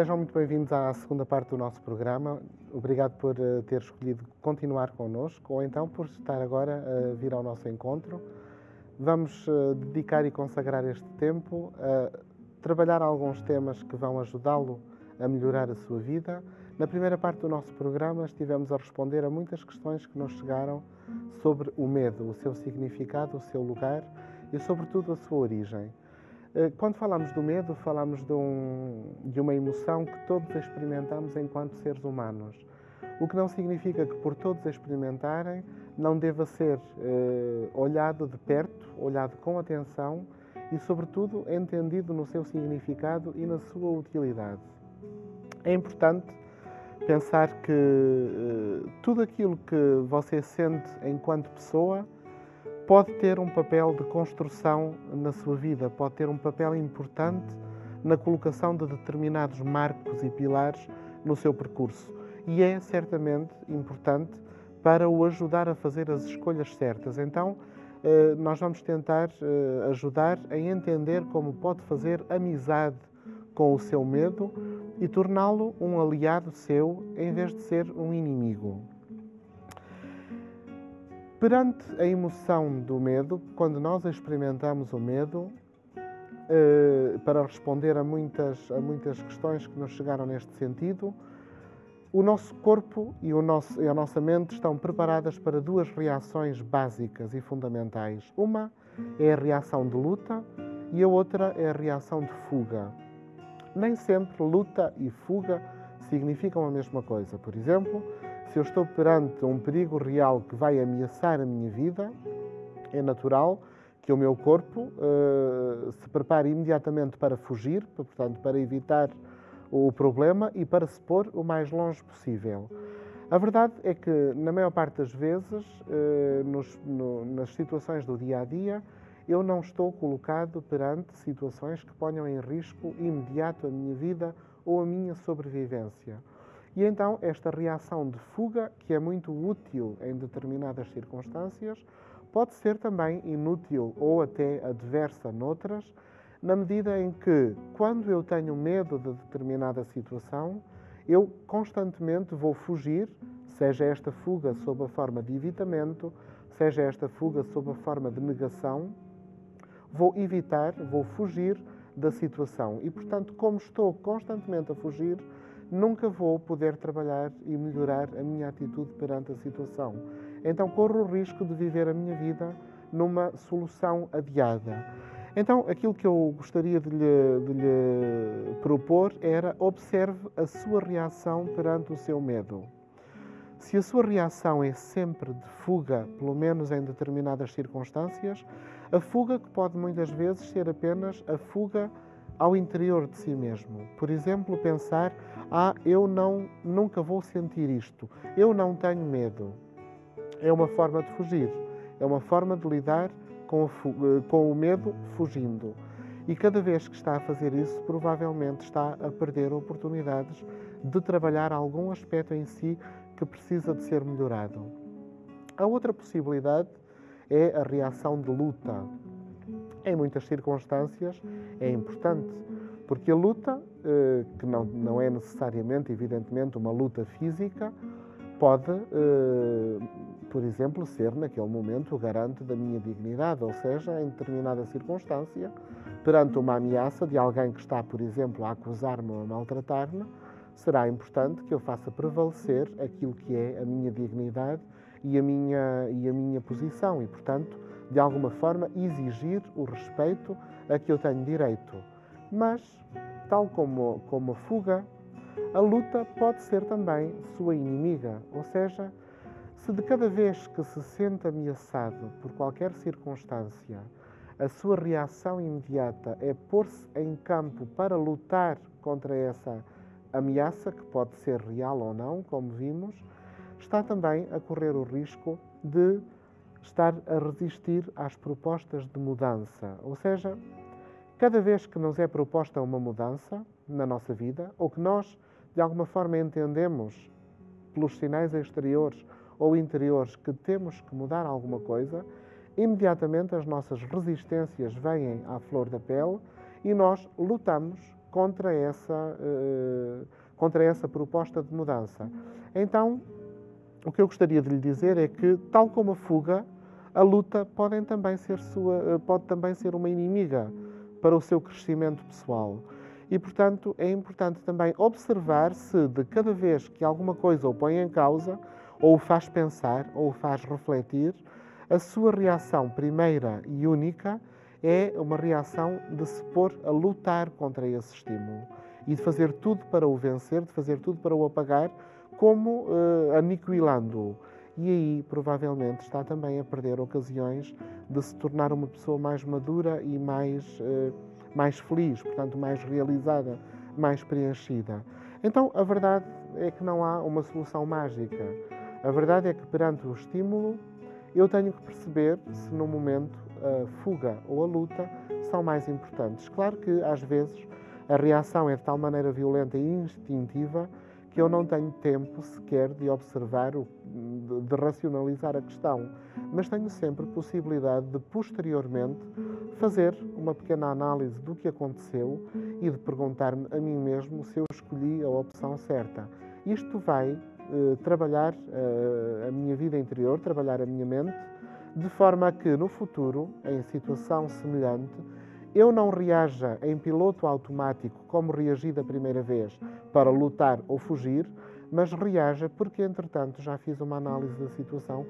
Sejam muito bem-vindos à segunda parte do nosso programa. Obrigado por ter escolhido continuar connosco ou então por estar agora a vir ao nosso encontro. Vamos dedicar e consagrar este tempo a trabalhar alguns temas que vão ajudá-lo a melhorar a sua vida. Na primeira parte do nosso programa estivemos a responder a muitas questões que nos chegaram sobre o medo, o seu significado, o seu lugar e, sobretudo, a sua origem. Quando falamos do medo, falamos de uma emoção que todos experimentamos enquanto seres humanos. O que não significa que, por todos experimentarem, não deva ser olhado de perto, olhado com atenção e, sobretudo, entendido no seu significado e na sua utilidade. É importante pensar que tudo aquilo que você sente enquanto pessoa pode ter um papel de construção na sua vida, pode ter um papel importante na colocação de determinados marcos e pilares no seu percurso. E é certamente importante para o ajudar a fazer as escolhas certas. Então, nós vamos tentar ajudar a entender como pode fazer amizade com o seu medo e torná-lo um aliado seu em vez de ser um inimigo. Perante a emoção do medo, quando nós experimentamos o medo, para responder a muitas questões que nos chegaram neste sentido, o nosso corpo e a nossa mente estão preparadas para duas reações básicas e fundamentais. Uma é a reação de luta e a outra é a reação de fuga. Nem sempre luta e fuga significam a mesma coisa. Por exemplo, se eu estou perante um perigo real que vai ameaçar a minha vida, é natural que o meu corpo se prepare imediatamente para fugir, portanto, para evitar o problema e para se pôr o mais longe possível. A verdade é que, na maior parte das vezes, nas situações do dia-a-dia, eu não estou colocado perante situações que ponham em risco imediato a minha vida ou a minha sobrevivência. E então esta reação de fuga, que é muito útil em determinadas circunstâncias, pode ser também inútil ou até adversa noutras, na medida em que, quando eu tenho medo de determinada situação, eu constantemente vou fugir, seja esta fuga sob a forma de evitamento, seja esta fuga sob a forma de negação, vou evitar, vou fugir da situação. E, portanto, como estou constantemente a fugir, nunca vou poder trabalhar e melhorar a minha atitude perante a situação. Então, corro o risco de viver a minha vida numa solução adiada. Então, aquilo que eu gostaria de lhe propor era: observe a sua reação perante o seu medo. Se a sua reação é sempre de fuga, pelo menos em determinadas circunstâncias, a fuga que pode muitas vezes ser apenas a fuga ao interior de si mesmo. Por exemplo, pensar: eu nunca vou sentir isto, eu não tenho medo. É uma forma de fugir, é uma forma de lidar com o medo fugindo. E cada vez que está a fazer isso, provavelmente está a perder oportunidades de trabalhar algum aspecto em si que precisa de ser melhorado. A outra possibilidade é a reação de luta. Em muitas circunstâncias é importante, porque a luta, que não é necessariamente, evidentemente, uma luta física, pode, por exemplo, ser naquele momento o garante da minha dignidade, ou seja, em determinada circunstância, perante uma ameaça de alguém que está, por exemplo, a acusar-me ou a maltratar-me, será importante que eu faça prevalecer aquilo que é a minha dignidade e a minha posição e, portanto, de alguma forma, exigir o respeito a que eu tenho direito. Mas, tal como a fuga, a luta pode ser também sua inimiga. Ou seja, se de cada vez que se sente ameaçado por qualquer circunstância, a sua reação imediata é pôr-se em campo para lutar contra essa ameaça, que pode ser real ou não, como vimos, está também a correr o risco de estar a resistir às propostas de mudança. Ou seja, cada vez que nos é proposta uma mudança na nossa vida, ou que nós, de alguma forma, entendemos pelos sinais exteriores ou interiores que temos que mudar alguma coisa, imediatamente as nossas resistências vêm à flor da pele e nós lutamos contra essa proposta de mudança. Então, o que eu gostaria de lhe dizer é que, tal como a fuga, a luta pode também ser uma inimiga para o seu crescimento pessoal. E, portanto, é importante também observar se, de cada vez que alguma coisa o põe em causa, ou o faz pensar, ou o faz refletir, a sua reação primeira e única é uma reação de se pôr a lutar contra esse estímulo e de fazer tudo para o vencer, de fazer tudo para o apagar, como aniquilando-o. E aí, provavelmente, está também a perder ocasiões de se tornar uma pessoa mais madura e mais feliz, portanto, mais realizada, mais preenchida. Então, a verdade é que não há uma solução mágica. A verdade é que, perante o estímulo, eu tenho que perceber se, no momento, a fuga ou a luta são mais importantes. Claro que, às vezes, a reação é de tal maneira violenta e instintiva que eu não tenho tempo sequer de observar, de racionalizar a questão. Mas tenho sempre possibilidade de, posteriormente, fazer uma pequena análise do que aconteceu e de perguntar-me a mim mesmo se eu escolhi a opção certa. Isto vai trabalhar a minha vida interior, trabalhar a minha mente, de forma a que, no futuro, em situação semelhante, eu não reaja em piloto automático como reagi da primeira vez para lutar ou fugir, mas reaja porque, entretanto, já fiz uma análise da situação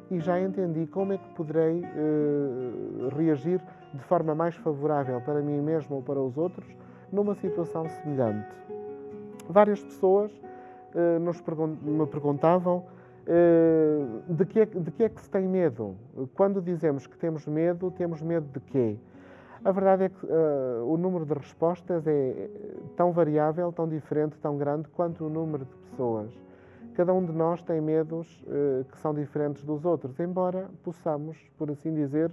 e já entendi como é que poderei reagir de forma mais favorável para mim mesmo ou para os outros numa situação semelhante. Várias pessoas me perguntavam de que é que se tem medo? Quando dizemos que temos medo de quê? A verdade é que o número de respostas é tão variável, tão diferente, tão grande quanto o número de pessoas. Cada um de nós tem medos que são diferentes dos outros, embora possamos, por assim dizer,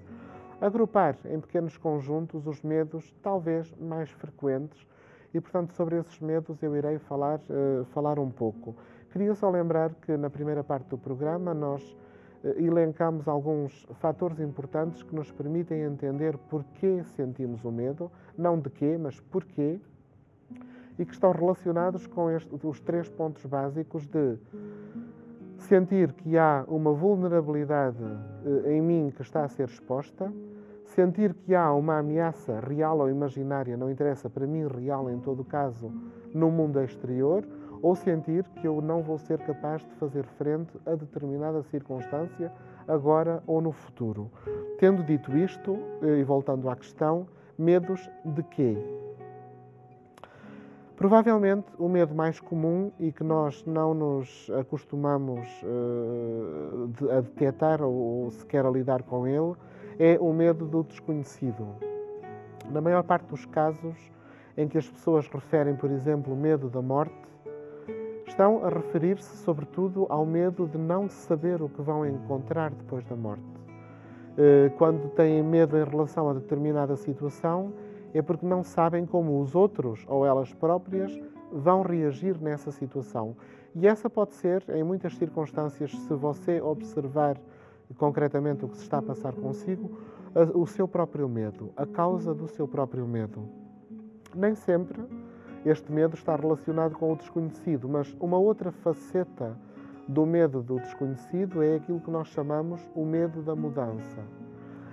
agrupar em pequenos conjuntos os medos talvez mais frequentes e, portanto, sobre esses medos eu irei falar um pouco. Queria só lembrar que na primeira parte do programa nós elencamos alguns fatores importantes que nos permitem entender porquê sentimos o medo, não de quê, mas porquê, e que estão relacionados com os 3 pontos básicos de sentir que há uma vulnerabilidade em mim que está a ser exposta, sentir que há uma ameaça real ou imaginária, não interessa, para mim real em todo caso, no mundo exterior, ou sentir que eu não vou ser capaz de fazer frente a determinada circunstância agora ou no futuro. Tendo dito isto, e voltando à questão, medos de quê? Provavelmente o medo mais comum e que nós não nos acostumamos a detectar ou sequer a lidar com ele é o medo do desconhecido. Na maior parte dos casos em que as pessoas referem, por exemplo, o medo da morte, estão a referir-se sobretudo ao medo de não saber o que vão encontrar depois da morte. Quando têm medo em relação a determinada situação, é porque não sabem como os outros ou elas próprias vão reagir nessa situação. E essa pode ser, em muitas circunstâncias, se você observar concretamente o que se está a passar consigo, o seu próprio medo, a causa do seu próprio medo. Nem sempre este medo está relacionado com o desconhecido, mas uma outra faceta do medo do desconhecido é aquilo que nós chamamos o medo da mudança.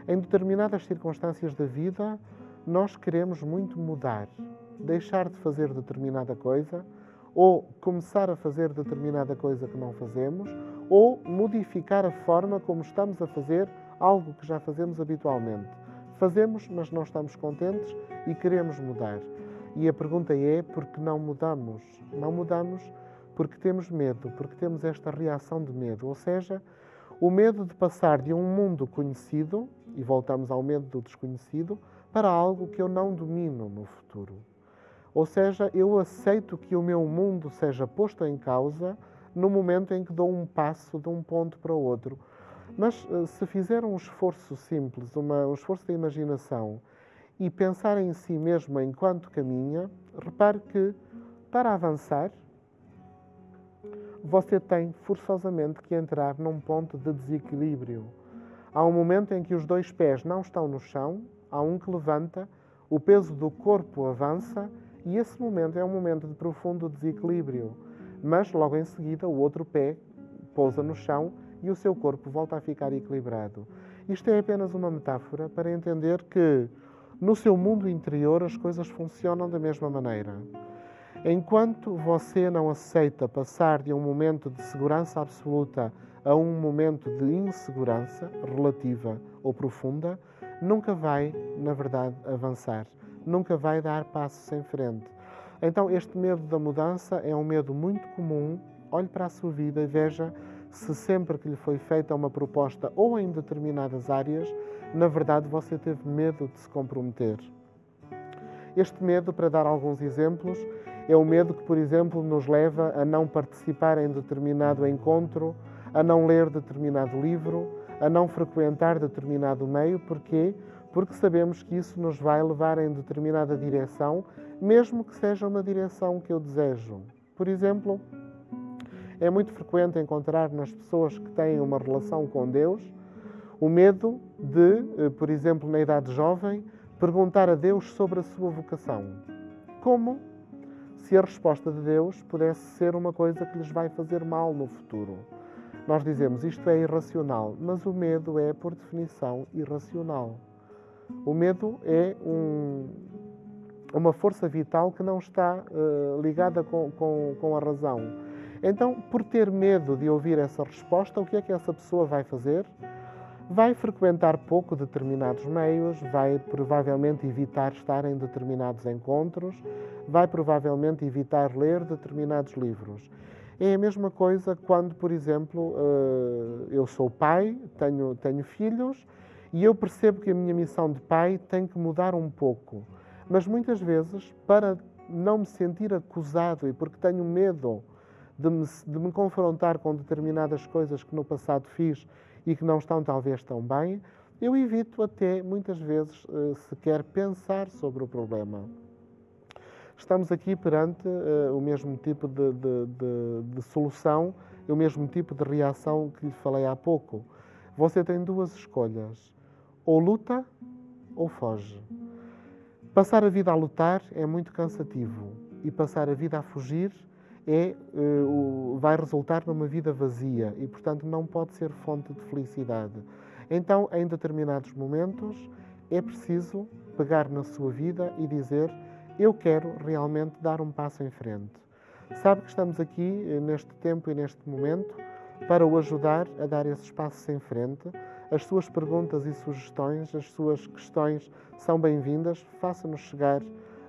Em determinadas circunstâncias da vida, nós queremos muito mudar, deixar de fazer determinada coisa, ou começar a fazer determinada coisa que não fazemos, ou modificar a forma como estamos a fazer algo que já fazemos habitualmente. Fazemos, mas não estamos contentes e queremos mudar. E a pergunta é, por que não mudamos? Não mudamos porque temos medo, porque temos esta reação de medo, ou seja, o medo de passar de um mundo conhecido, e voltamos ao medo do desconhecido, para algo que eu não domino no futuro. Ou seja, eu aceito que o meu mundo seja posto em causa no momento em que dou um passo de um ponto para o outro. Mas se fizer um esforço simples, um esforço de imaginação, e pensar em si mesmo enquanto caminha, repare que, para avançar, você tem forçosamente que entrar num ponto de desequilíbrio. Há um momento em que os 2 pés não estão no chão, há um que levanta, o peso do corpo avança E esse momento é um momento de profundo desequilíbrio, mas logo em seguida o outro pé pousa no chão e o seu corpo volta a ficar equilibrado. Isto é apenas uma metáfora para entender que no seu mundo interior as coisas funcionam da mesma maneira. Enquanto você não aceita passar de um momento de segurança absoluta a um momento de insegurança relativa ou profunda, nunca vai, na verdade, avançar. Nunca vai dar passos em frente. Então, este medo da mudança é um medo muito comum. Olhe para a sua vida e veja se sempre que lhe foi feita uma proposta ou em determinadas áreas, na verdade, você teve medo de se comprometer. Este medo, para dar alguns exemplos, é o medo que, por exemplo, nos leva a não participar em determinado encontro, a não ler determinado livro, a não frequentar determinado meio. Porquê? Porque sabemos que isso nos vai levar em determinada direção, mesmo que seja uma direção que eu desejo. Por exemplo, é muito frequente encontrar nas pessoas que têm uma relação com Deus o medo de, por exemplo, na idade jovem, perguntar a Deus sobre a sua vocação. Como se a resposta de Deus pudesse ser uma coisa que lhes vai fazer mal no futuro. Nós dizemos isto é irracional, mas o medo é, por definição, irracional. O medo é uma força vital que não está ligada com a razão. Então, por ter medo de ouvir essa resposta, o que é que essa pessoa vai fazer? Vai frequentar pouco determinados meios, vai provavelmente evitar estar em determinados encontros, vai provavelmente evitar ler determinados livros. É a mesma coisa quando, por exemplo, eu sou pai, tenho filhos e eu percebo que a minha missão de pai tem que mudar um pouco. Mas muitas vezes, para não me sentir acusado e porque tenho medo de me confrontar com determinadas coisas que no passado fiz e que não estão talvez tão bem, eu evito até, muitas vezes, sequer pensar sobre o problema. Estamos aqui perante o mesmo tipo de solução, o mesmo tipo de reação que lhe falei há pouco. Você tem duas escolhas, ou luta ou foge. Passar a vida a lutar é muito cansativo e passar a vida a fugir vai resultar numa vida vazia e, portanto, não pode ser fonte de felicidade. Então, em determinados momentos, é preciso pegar na sua vida e dizer: eu quero realmente dar um passo em frente. Sabe que estamos aqui, neste tempo e neste momento, para o ajudar a dar esses passos em frente. As suas perguntas e sugestões, as suas questões são bem-vindas. Faça-nos chegar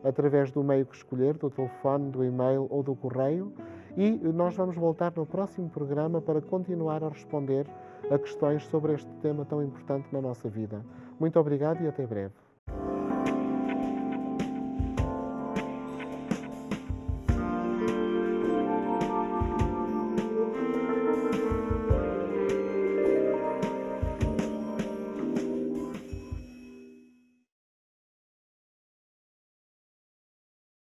através do meio que escolher, do telefone, do e-mail ou do correio, e nós vamos voltar no próximo programa para continuar a responder a questões sobre este tema tão importante na nossa vida. Muito obrigado e até breve.